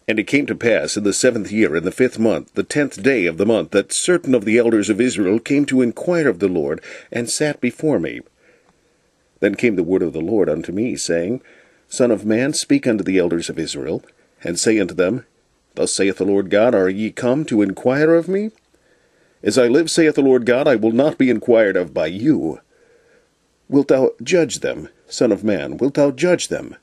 And it came to pass in the 7th year, in the 5th month, the 10th day of the month, that certain of the elders of Israel came to enquire of the Lord, and sat before me. Then came the word of the Lord unto me, saying, Son of man, speak unto the elders of Israel, and say unto them, Thus saith the Lord God, Are ye come to enquire of me? As I live, saith the Lord God, I will not be enquired of by you. Wilt thou judge them, Son of man? Wilt thou judge them?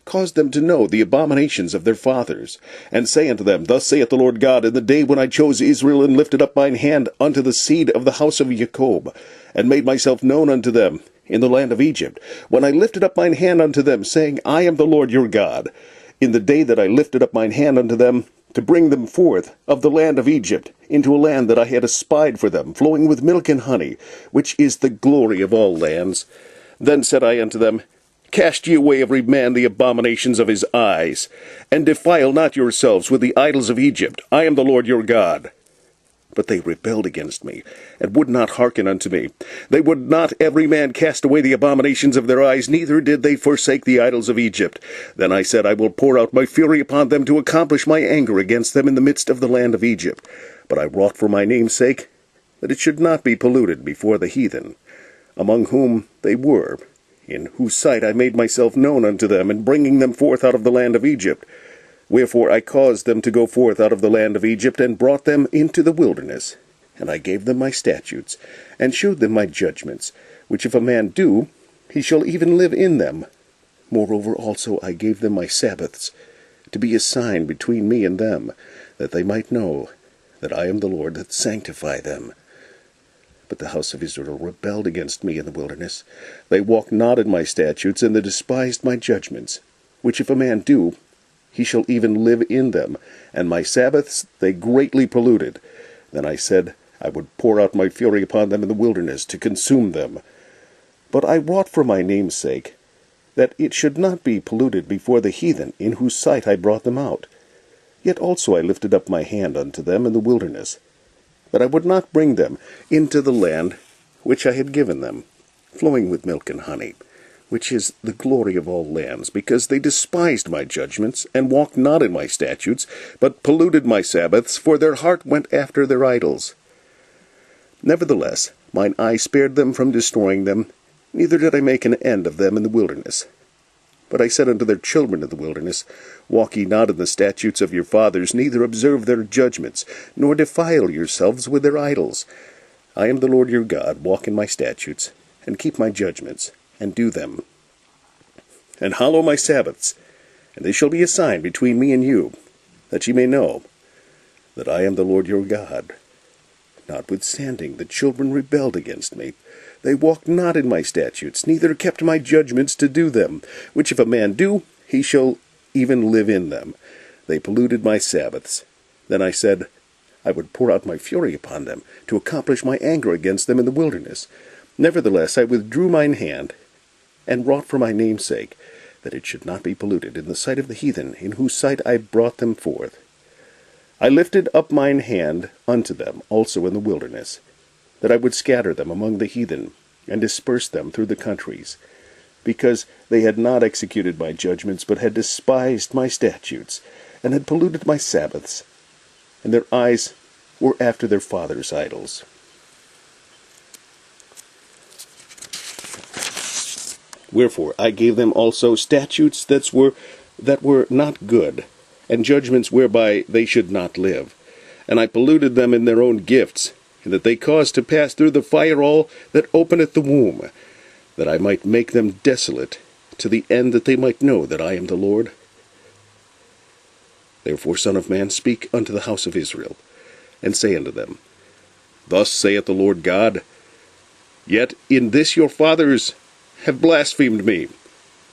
Cause them to know the abominations of their fathers, and say unto them, Thus saith the Lord God, In the day when I chose Israel, and lifted up mine hand unto the seed of the house of Jacob, and made myself known unto them in the land of Egypt, when I lifted up mine hand unto them, saying, I am the Lord your God, in the day that I lifted up mine hand unto them, to bring them forth of the land of Egypt, into a land that I had espied for them, flowing with milk and honey, which is the glory of all lands. Then said I unto them, Cast ye away every man the abominations of his eyes, and defile not yourselves with the idols of Egypt. I am the Lord your God. But they rebelled against me, and would not hearken unto me. They would not every man cast away the abominations of their eyes, neither did they forsake the idols of Egypt. Then I said, I will pour out my fury upon them, to accomplish my anger against them in the midst of the land of Egypt. But I wrought for my name's sake, that it should not be polluted before the heathen, among whom they were, in whose sight I made myself known unto them, in bringing them forth out of the land of Egypt. Wherefore I caused them to go forth out of the land of Egypt, and brought them into the wilderness. And I gave them my statutes, and shewed them my judgments, which if a man do, he shall even live in them. Moreover also I gave them my Sabbaths, to be a sign between me and them, that they might know that I am the Lord that sanctify them. But the house of Israel rebelled against me in the wilderness. They walked not in my statutes, and they despised my judgments, which if a man do, he shall even live in them. And my Sabbaths they greatly polluted. Then I said, I would pour out my fury upon them in the wilderness, to consume them. But I wrought for my name's sake, that it should not be polluted before the heathen, in whose sight I brought them out. Yet also I lifted up my hand unto them in the wilderness, that I would not bring them into the land which I had given them, flowing with milk and honey, which is the glory of all lands, because they despised my judgments, and walked not in my statutes, but polluted my Sabbaths, for their heart went after their idols. Nevertheless, mine eye spared them from destroying them, neither did I make an end of them in the wilderness. But I said unto their children in the wilderness, Walk ye not in the statutes of your fathers, neither observe their judgments, nor defile yourselves with their idols. I am the Lord your God. Walk in my statutes, and keep my judgments, and do them. And hallow my Sabbaths, and they shall be a sign between me and you, that ye may know that I am the Lord your God. Notwithstanding, the children rebelled against me. They walked not in my statutes, neither kept my judgments to do them, which if a man do, he shall even live in them. They polluted my Sabbaths. Then I said, I would pour out my fury upon them, to accomplish my anger against them in the wilderness. Nevertheless I withdrew mine hand, and wrought for my name's sake, that it should not be polluted in the sight of the heathen, in whose sight I brought them forth. I lifted up mine hand unto them also in the wilderness, that I would scatter them among the heathen, and disperse them through the countries, because they had not executed my judgments, but had despised my statutes, and had polluted my Sabbaths, and their eyes were after their fathers' idols. Wherefore I gave them also statutes that were not good, and judgments whereby they should not live. And I polluted them in their own gifts, and that they caused to pass through the fire all that openeth the womb, that I might make them desolate, to the end that they might know that I am the Lord. Therefore, Son of man, speak unto the house of Israel, and say unto them, Thus saith the Lord God, Yet in this your fathers have blasphemed me,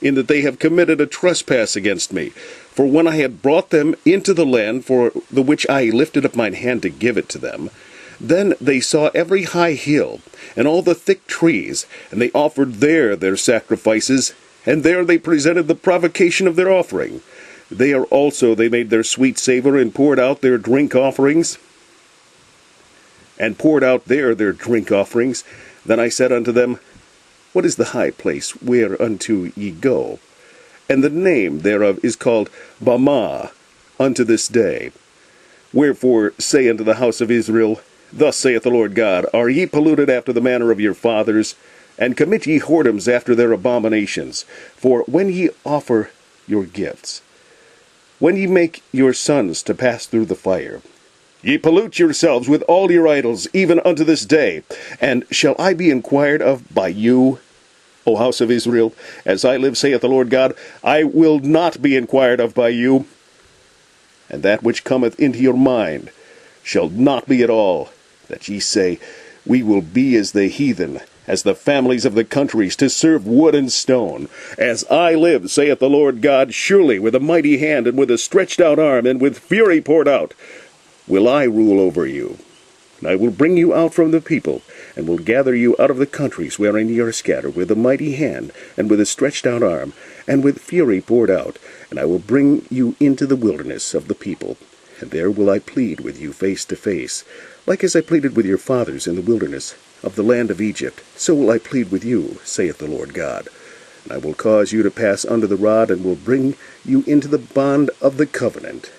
in that they have committed a trespass against me. For when I had brought them into the land for the which I lifted up mine hand to give it to them, then they saw every high hill, and all the thick trees, and they offered there their sacrifices, and there they presented the provocation of their offering. There also they made their sweet savor, and poured out their drink offerings. Then I said unto them, What is the high place whereunto ye go? And the name thereof is called Bamah, unto this day. Wherefore say unto the house of Israel, Thus saith the Lord God, Are ye polluted after the manner of your fathers? And commit ye whoredoms after their abominations? For when ye offer your gifts, when ye make your sons to pass through the fire, ye pollute yourselves with all your idols, even unto this day. And shall I be enquired of by you, O house of Israel? As I live, saith the Lord God, I will not be enquired of by you. And that which cometh into your mind shall not be at all, that ye say, We will be as the heathen, as the families of the countries, to serve wood and stone. As I live, saith the Lord God, surely with a mighty hand, and with a stretched out arm, and with fury poured out, will I rule over you. And I will bring you out from the people, and will gather you out of the countries wherein ye are scattered, with a mighty hand, and with a stretched out arm, and with fury poured out. And I will bring you into the wilderness of the people, and there will I plead with you face to face, like as I pleaded with your fathers in the wilderness of the land of Egypt. So will I plead with you, saith the Lord God. And I will cause you to pass under the rod, and will bring you into the bond of the covenant.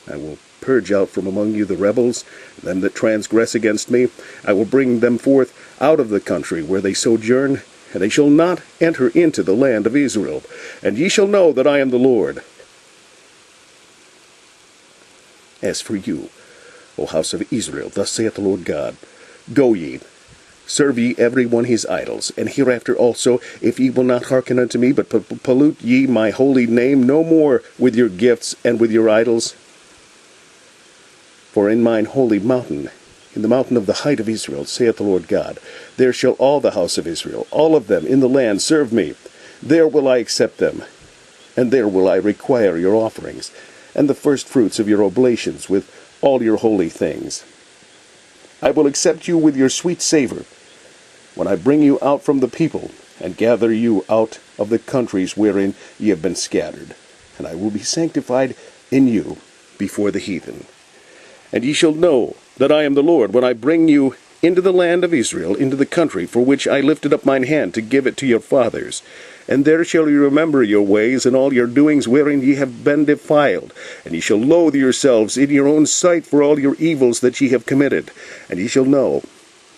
I will purge out from among you the rebels, them that transgress against me. I will bring them forth out of the country where they sojourn, and they shall not enter into the land of Israel. And ye shall know that I am the Lord. As for you, O house of Israel, thus saith the Lord God, Go ye, serve ye every one his idols, and hereafter also, if ye will not hearken unto me, but pollute ye my holy name no more with your gifts and with your idols. For in mine holy mountain, in the mountain of the height of Israel, saith the Lord God, there shall all the house of Israel, all of them in the land, serve me. There will I accept them, and there will I require your offerings, and the firstfruits of your oblations with all your holy things. I will accept you with your sweet savor, when I bring you out from the people, and gather you out of the countries wherein ye have been scattered. And I will be sanctified in you before the heathen. And ye shall know that I am the Lord, when I bring you into the land of Israel, into the country for which I lifted up mine hand to give it to your fathers. And there shall ye remember your ways and all your doings wherein ye have been defiled. And ye shall loathe yourselves in your own sight for all your evils that ye have committed. And ye shall know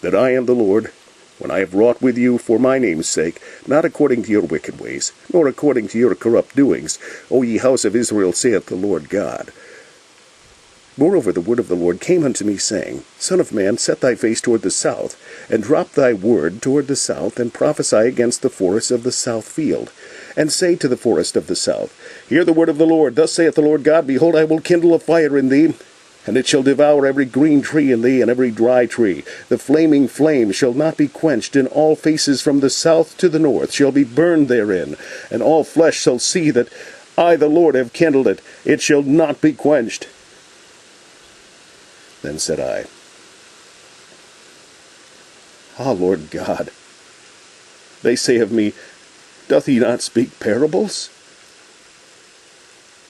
that I am the Lord, when I have wrought with you for my name's sake, not according to your wicked ways, nor according to your corrupt doings, O ye house of Israel, saith the Lord God. Moreover, the word of the Lord came unto me, saying, Son of man, set thy face toward the south, and drop thy word toward the south, and prophesy against the forest of the south field. And say to the forest of the south, Hear the word of the Lord. Thus saith the Lord God, Behold, I will kindle a fire in thee, and it shall devour every green tree in thee, and every dry tree. The flaming flame shall not be quenched, and all faces from the south to the north shall be burned therein. And all flesh shall see that I, the Lord, have kindled it. It shall not be quenched. Then said I, Ah, Lord God, they say of me, Doth he not speak parables?